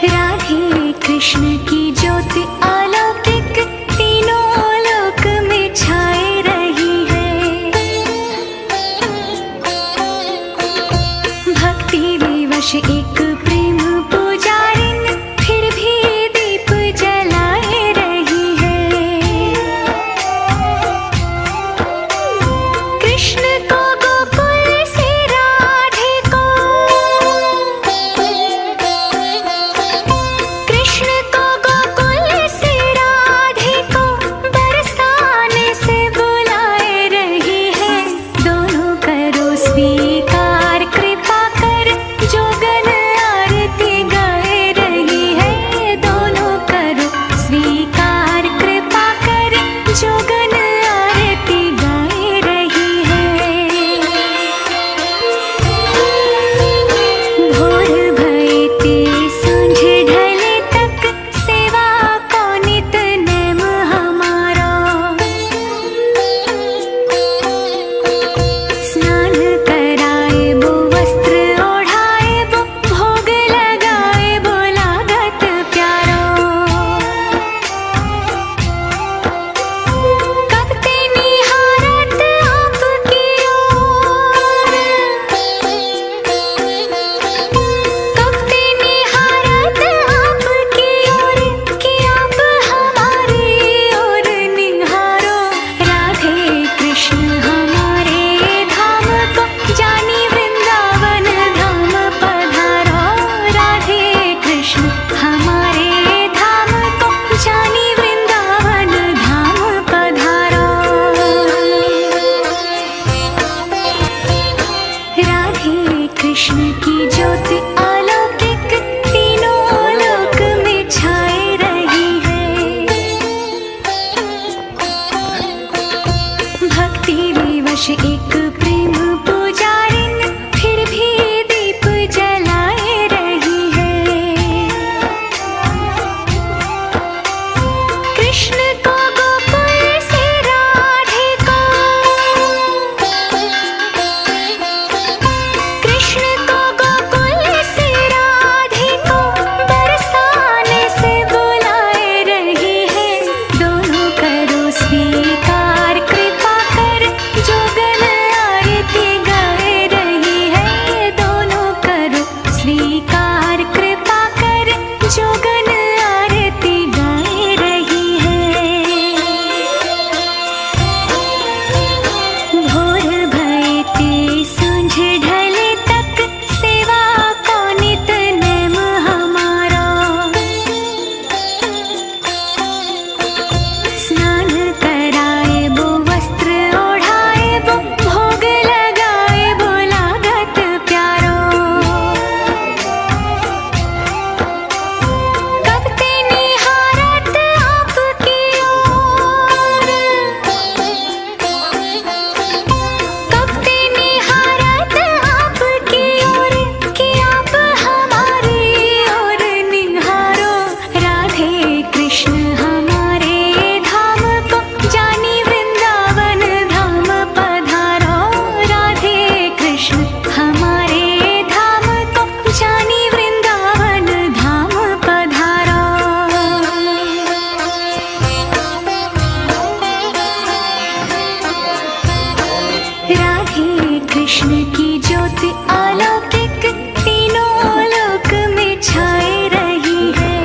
राधे कृष्ण की ज्योति अलौकिक तीनों लोक में छाए रही है। भक्ति विवश एक प्रेम पुजारिन फिर भी दीप जलाए रही है। कृष्ण को गोकुल से राधे को, कृष्ण को गोकुल से राधे को बरसाने से बुलाए रही है। दोनों करो स्वीकार कृपा कर जोगन आरती गाए रही है। दोनों करो स्वीकार कृपा कर जोगन आरती गाए रही है। भोर भये ते सांझ ढले तक सेवा को नित नेम हमारा। स्नान कराए वो वस्त्र ओढ़ाए वो भोग लगाए वो लागत प्यारो। कब ते निहारत आपकी ओर, कब ते निहारत आपकी ओर कि आप हमारी ओर निहारो। राधे कृष्ण हमारे धाम को जानी वृंदावन धाम पधारो। राधे कृष्ण हमारे धाम को जानी वृंदावन धाम पधारो। राधे कृष्ण की ज्योति अलौकिक तीनों लोक में छाए रही है। भक्ति विवश एक प्रेम पुजारिन फिर भी दीप जलाए रही है। कृष्ण को गोकुल से राधे को, कृष्ण को गोकुल से राधे को बरसाने से बुलाए रही है। दोनों करो स्वीकार कृपा कर जोगन आरती गाए रही है। दोनों करो स्वीकार कृपा कर जोगन आरती गाए रही है। भोर भये ते सांझ ढले तक सेवा को नित नेम हमारा। स्नान कराए वो वस्त्र ओढ़ाए वो भोग लगाए वो लागत प्यारो। कब ते निहारत आपकी ओर, कब ते निहारत आपकी ओर कि आप हमारी ओर निहारो। राधे कृष्ण हमारे धाम को जानी वृंदावन धाम पधारो। राधे कृष्ण हमारे धाम को जानी वृंदावन धाम पधारो। राधे कृष्ण की ज्योति अलौकिक तीनों लोक में छाए रही है।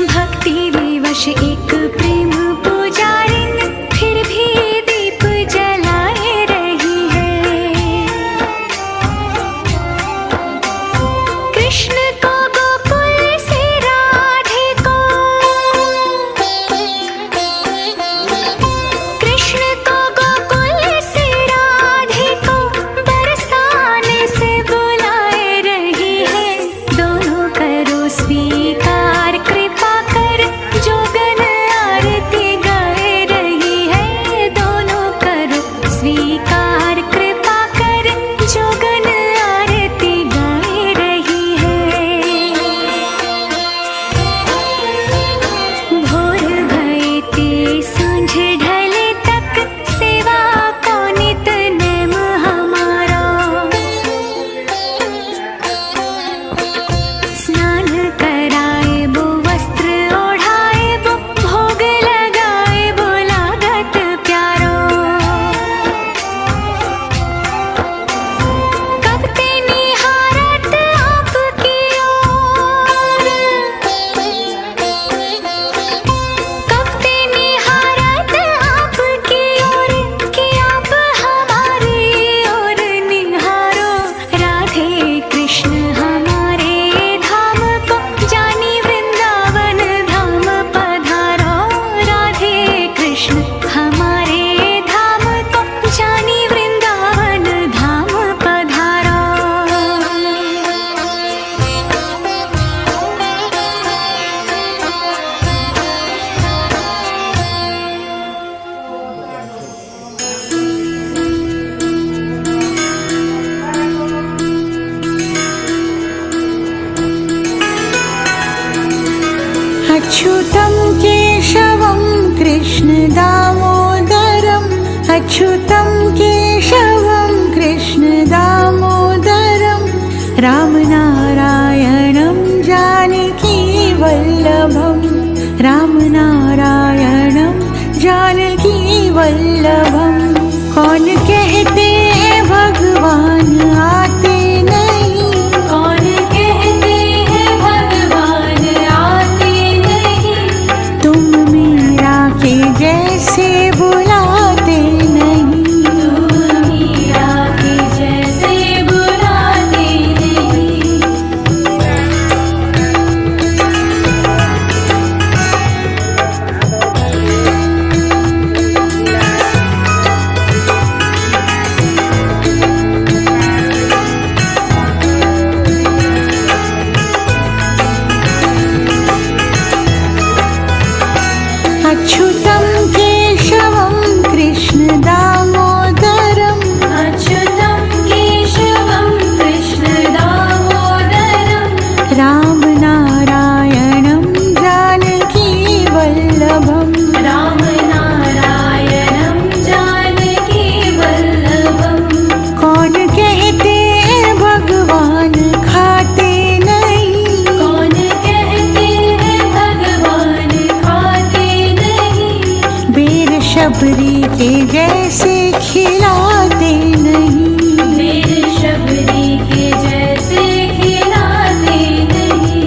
भक्ति विवश एक प्रेम पुजारिन फिर भी दीप जलाए रही है। कृष्ण को गोकुल से राधे को, कृष्ण को गोकुल से राधे को बरसाने से बुलाए रही है। दोनों करो स्वीकार कृपा कर जोगन अच्युतं केशवं कृष्णदामोदरं रामनारायणं जानकीवल्लभं रामनारायणं जानकीवल्लभं। कौन कहते हैं भगवान आते नहीं, कौन कहते हैं भगवान आते नहीं, तुम मीरा के जैसे बुलाते नहीं, तुम मीरा के जैसे बुलाते नहीं। अच्युतं केशवं कृष्णदामोदरं अच्युतं केशवं कृष्णदामोदरं रामनारायणं जानकीवल्लभं रामनारायणं जानकीवल्लभं। कौन कहते हैं भगवान खाते नहीं, कौन कहते हैं भगवान खाते नहीं, बेर शबरी के जैसे खिलाते नहीं, मेरे शबरी के जैसे खिलाते नहीं।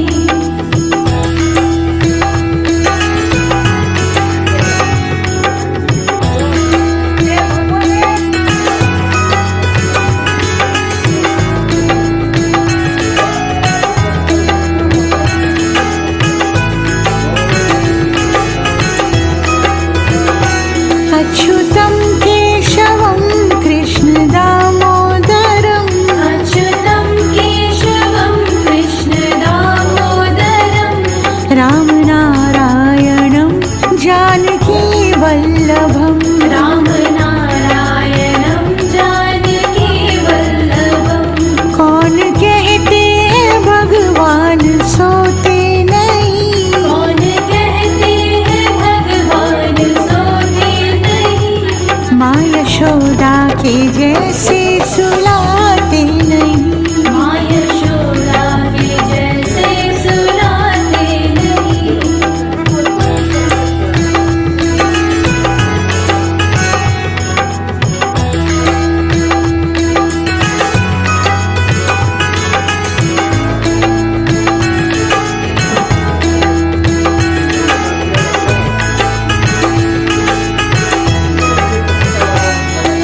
अच्युतं केशवं कृष्णदामोदरं अच्युतं केशवं कृष्णदामोदरं रामनारायणं जानकीवल्लभं रामनारायणं जानकीवल्लभं। कौन कहते हैं भगवान सोते नहीं, कौन कहते हैं भगवान सोते नहीं, माँ यशोदा के जैसे सुलाते नहीं, माँ यशोदा के जैसे सुलाते नहीं।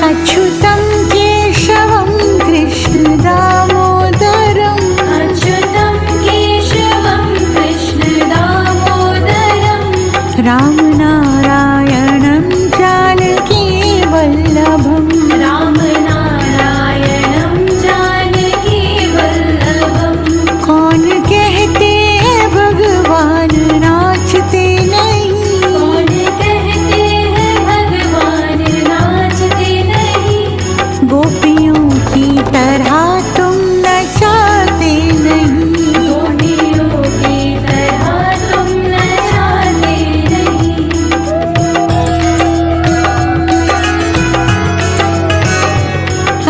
अच्युतं केशवं कृष्णदामोदरं अच्युतं केशवं कृष्णदामोदरं रामनारायणं जानकीवल्लभं रामनारायणं जानकीवल्लभं। कौन कहते हैं भगवान नाचते नहीं, कौन कहते हैं भगवान नाचते नहीं, गोपियों की तरह तुम नचाते नहीं, गोपियों की तरह तुम नचाते नहीं।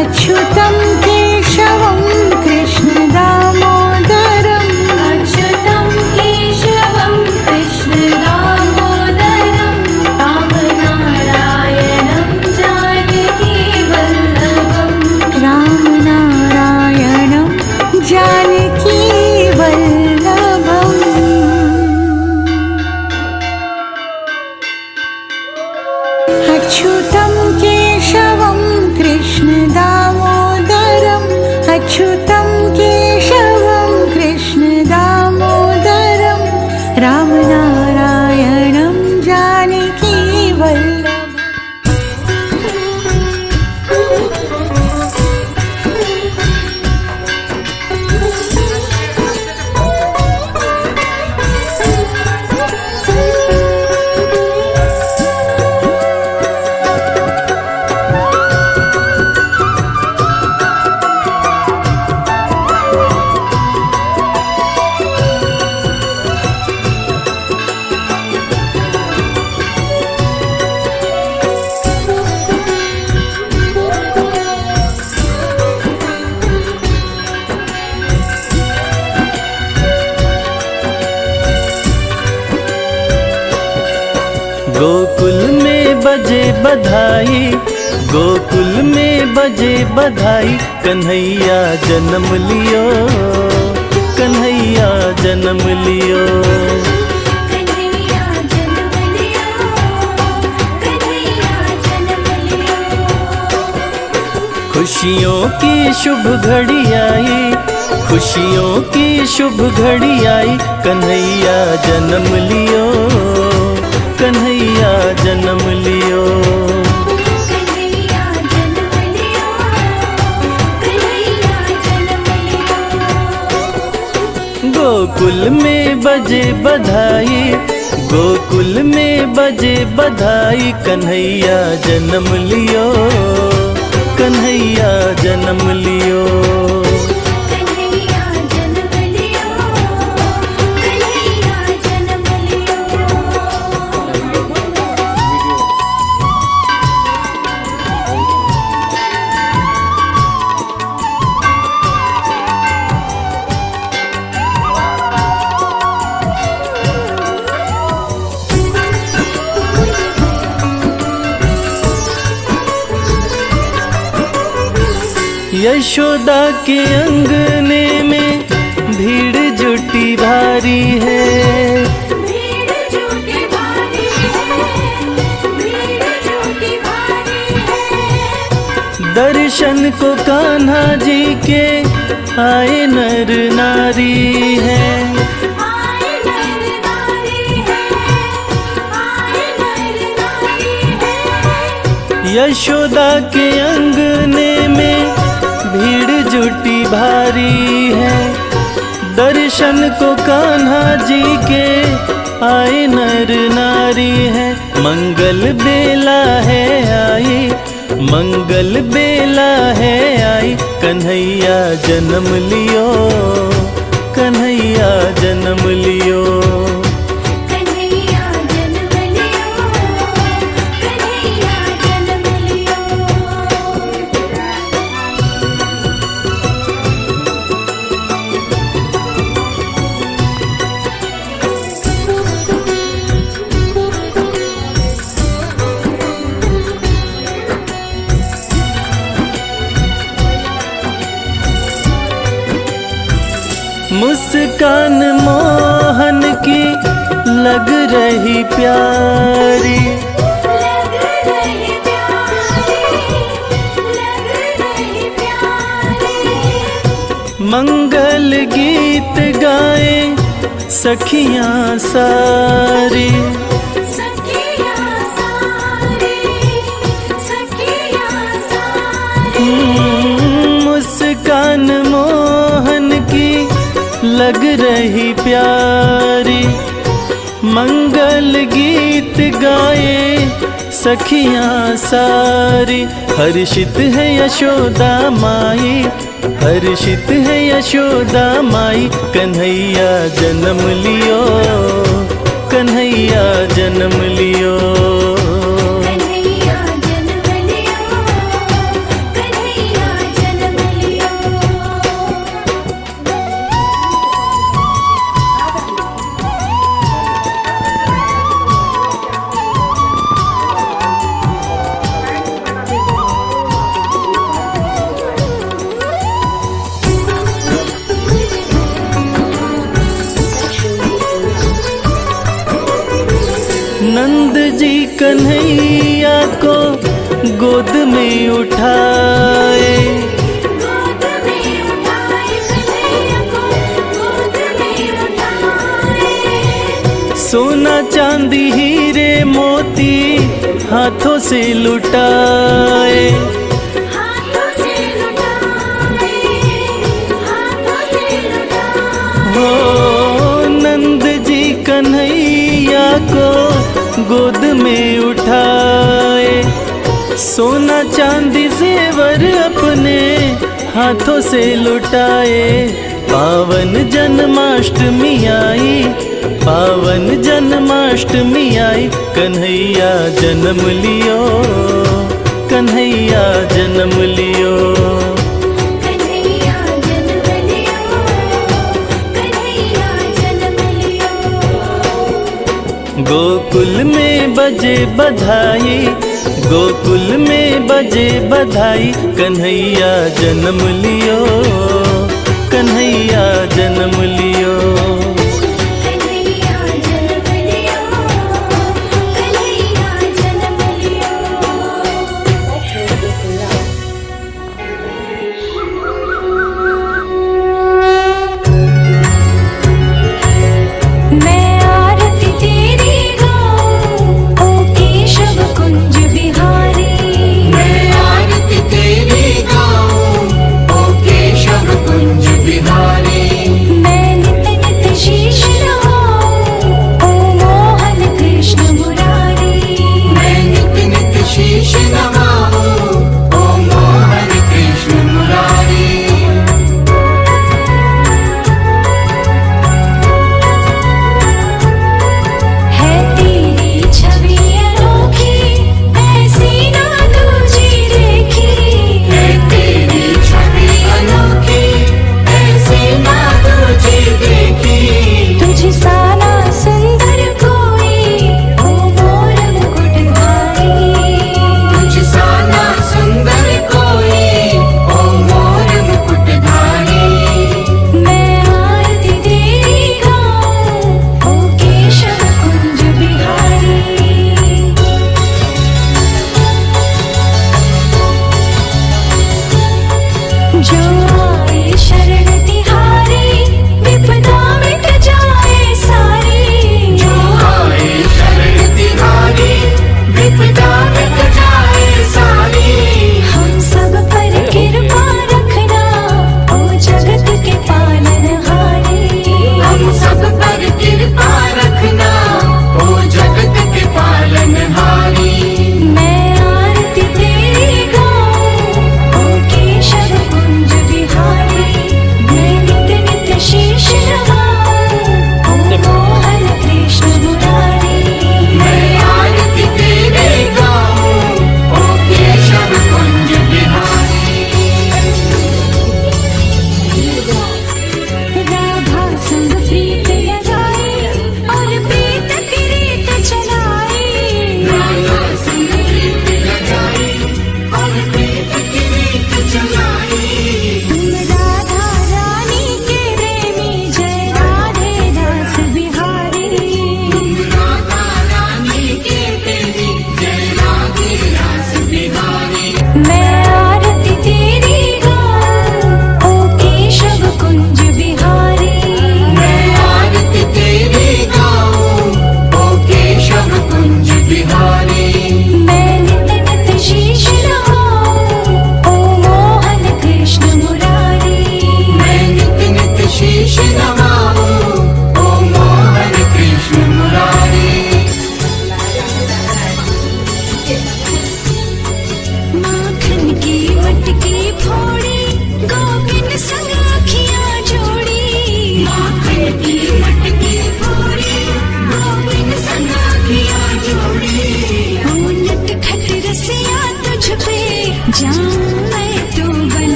अच्युतं केशवं कृष्णदामोदरं अच्युतं केशवं कृष्णदामोदरं रामनारायणं जानकीवल्लभं रामनारायणं जानकीवल्लभम्। अच्युतं केशवं कृष्णदामोदरं अच्युतं केशवं कृष्णदामोदरं रामनारायणं जानकीवल्लभम्। गोकुल में बजे बधाई, गोकुल में बजे बधाई, कन्हैया जन्म लियो, कन्हैया जन्म लियो। कन्हैया जन्म लियो, कन्हैया जन्म लियो। खुशियों की शुभ घड़ी आई, खुशियों की शुभ घड़ी आई, कन्हैया जन्म लियो, कन्हैया जन्म लियो। कन्हैया जन्म लियो, कन्हैया जन्म लियो। गोकुल में बजे बधाई, गोकुल में बजे बधाई, कन्हैया जन्म लियो, कन्हैया जन्म लियो। कन्हैया जन्म लियो, कन्हैया जन्म लियो। यशोदा के अंगने में भीड़ जुटी भारी है, भीड़ जुटी भारी है, भीड़ जुटी भारी है। दर्शन को कान्हा जी के आए नर नारी है। आए नर नारी है, आए नर नारी है। यशोदा के अंगने में भीड़ जुटी भारी है, दर्शन को कान्हा जी के आए नर नारी है। मंगल बेला है आई, मंगल बेला है आई, कन्हैया जन्म लियो, कन्हैया जन्म लियो। कन्हैया जन्म लियो, कन्हैया जन्म लियो। मुस्कान मोहन की लग रही प्यारी, लग रही प्यारी, लग रही प्यारी। मंगल गीत गाए सखियां सारी, सखियां सारी, सखियां सारी। मुस्कान मोहन की लग रही प्यारी, मंगल गीत गाए सखियां सारी। हर्षित है यशोदा माई, हर्षित है यशोदा माई, कन्हैया जन्म लियो, कन्हैया जन्म लियो। कन्हैया जन्म लियो, कन्हैया जन्म लियो। नंद जी कन्हैया को गोद में उठाए, गोद में उठाए, कन्हैया को गोद में उठाए। सोना चांदी हीरे मोती हाथों से लुटाए। हाथों से लुटाए, हाथों से लुटाए। हो नंद जी कन्हैया को गोद में उठाए, सोना चांदी जेवर अपने हाथों से लुटाए। पावन जन्माष्टमी आई, पावन जन्माष्टमी आई, कन्हैया जन्म लियो, कन्हैया जन्म लियो। कन्हैया जन्म लियो, कन्हैया जन्म लियो। गोकुल में बजे बधाई, गोकुल में बजे बधाई, कन्हैया जन्म लियो, कन्हैया जन्म लियो। कन्हैया जन्म लियो, कन्हैया जन्म लियो। मैं आरती तेरी गाऊं, ओ केशव कुंज बिहारी। मैं आरती तेरी गाऊं, ओ केशव कुंज बिहारी। मैं नित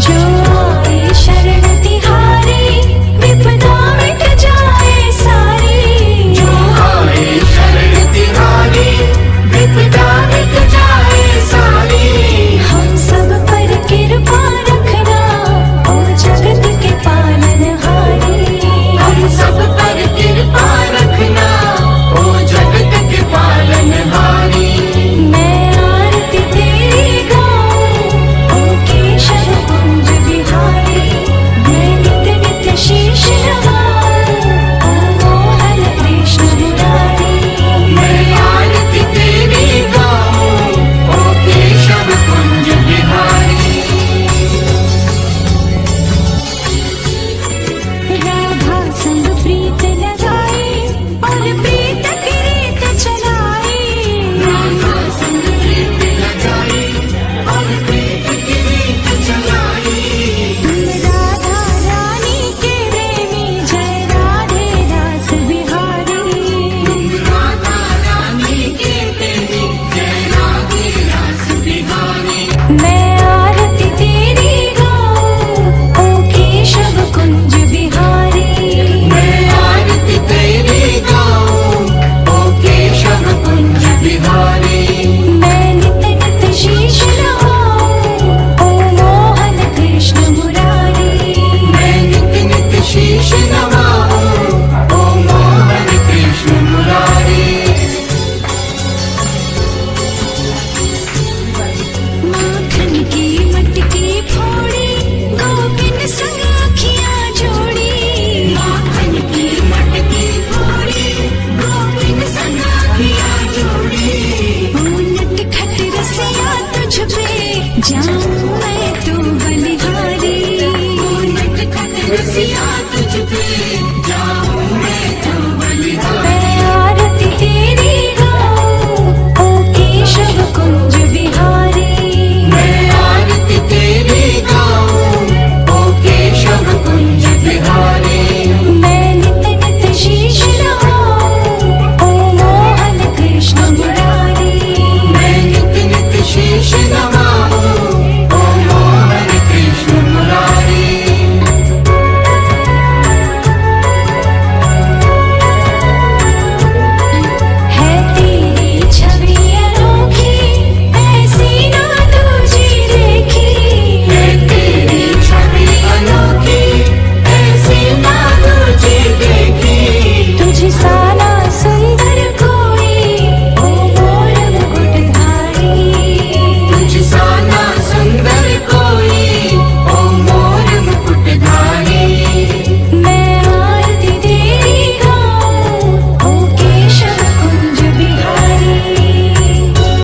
जो आए शरण तिहारी विपदा मिट जाए सारी। जो आए शरण तिहारी विपदा मिट जाए सारी। हम सब पर कृपा रखना ओ जगत के पालनहारी। हम सब पर कृपा रखना ओ जगत के पालनहारी। मैं आरती तेरी गाऊं ओ केशव कुंज बिहारी। मैं नित नित शीश नवाऊं ओ मोहन कृष्ण मुरारी। मैं आरती तेरी गाऊं ओ केशव कुंज बिहारी। राधा संग प्रीत लगाई और प्रीत की रीत चलाई। राधा संग प्रीत लगाई और प्रीत की रीत चलाई। तुम राधा रानी के प्रेमी जय राधे दास बिहारी। राधा रानी के प्रेमी जय राधे दास बिहारी। मैं आरती तेरी गाऊं ओ केशव कुंज बिहारी। मैं आरती तेरी गाऊं ओ केशव कुंज बिहारी। मैं नित नित शीश नवाऊं ओ मोहन कृष्ण मुरारी। मैं नित नित शीश नवाऊं ओ मोहन कृष्ण मुरारी। माखन की मटकी फोड़ी गोपिन संग अखियां जोड़ी। माखन की मटकी फोड़ी गोविंद संग अखियां जोड़ी। ओ नटखट रसिया तुझ पे जाऊं मैं तो बलिहारी। ओ नटखट रसिया